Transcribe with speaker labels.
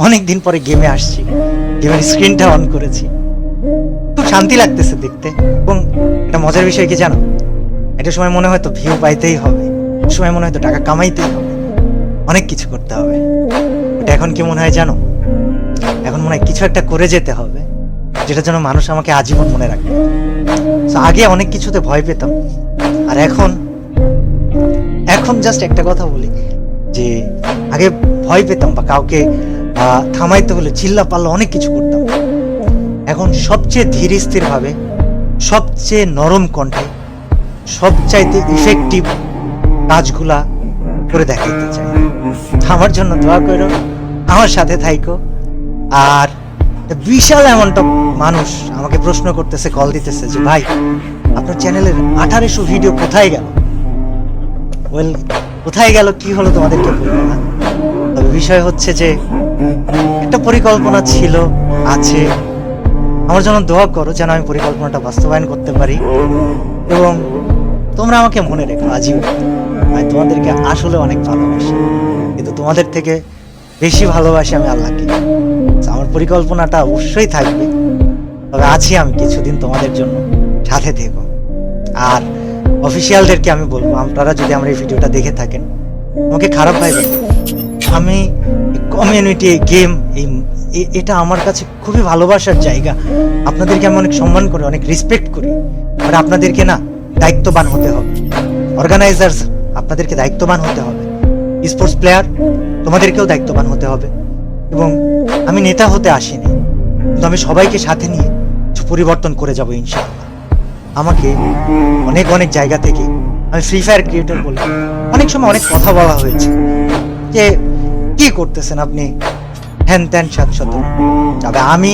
Speaker 1: অনেকদিন পরে গেমে আসছি, গেমের স্ক্রিনটা অন করেছি, খুব শান্তি লাগতেছে দেখতে। এবং এটা মজার বিষয় কি জানো, একটা সময় মনে হয় তো ভিউ পাইতেই হবে, একটা সময় মনে হয় তো টাকা কামাইতেই হবে, অনেক কিছু করতে হবে। এটা এখন কি মনে হয় জানো, এখন মনে হয় কিছু একটা করে যেতে হবে যেটার জন্য মানুষ আমাকে আজীবন মনে রাখবে। তো আগে অনেক কিছুতে ভয় পেতাম, আর এখন এখন জাস্ট একটা কথা বলি যে আগে ভয় পেতাম বা কাউকে থামাইতে হলে চিল্লা পাল্লা অনেক কিছু করতাম, এখন সবচেয়ে ধীর স্থির ভাবে, সবচেয়ে নরম কণ্ঠে, সবচাইতে ইফেক্টিভ কাজগুলা করে দেখাইতে চাই। আমার জন্য দোয়া করো, আমার সাথে থাইকো। আর বিশাল এমন মানুষ আমাকে প্রশ্ন করতেছে, কল দিতেছে যে ভাই আপনার চ্যানেলের 1800 ভিডিও কোথায় গেল। ওয়েল, কোথায় গেল কি হলো তোমাদেরকে বলবো না, তবে বিষয় হচ্ছে যে একটা পরিকল্পনা ছিল, আছে। আমার জন্য দোয়া করো যেন আমি পরিকল্পনাটা বাস্তবায়ন করতে পারি, এবং তোমরা আমাকে মনে রেখো আজীবন। আমি তোমাদেরকে আসলে অনেক ভালোবাসি, কিন্তু তোমাদের থেকে বেশি ভালোবাসি আমি আল্লাহকে। আমার পরিকল্পনাটা অবশ্যই থাকবে, তবে আছি আমি কিছুদিন তোমাদের জন্য, সাথে থেকো। আর অফিসিয়ালদেরকে আমি বলবো, আপনারা যদি আমার এই ভিডিওটা দেখে থাকেন, আমাকে খারাপ ভাইবেন। আমি কমিউনিটি, গেম, এটা আমার কাছে খুবই ভালোবাসার জায়গা। আপনাদেরকে আমি অনেক সম্মান করি, অনেক রেসপেক্ট করি। আর আপনাদেরকে না দায়িত্ববান হতে হবে। অর্গানাইজার্স, আপনাদেরকে দায়িত্ববান হতে হবে। স্পোর্টস প্লেয়ার, তোমাদেরকেও দায়িত্ববান হতে হবে। এবং আমি নেতা হতে আসিনি, কিন্তু আমি সবাইকে সাথে নিয়ে কিছু পরিবর্তন করে যাব ইনশাআল্লাহ। আমাকে অনেক অনেক জায়গা থেকে, আমি ফ্রি ফায়ার ক্রিয়েটর বলে অনেক সময় অনেক কথা বলা হয়েছে যে কি করতেছেন আপনি, হ্যান ত্যান সাত শত। তবে আমি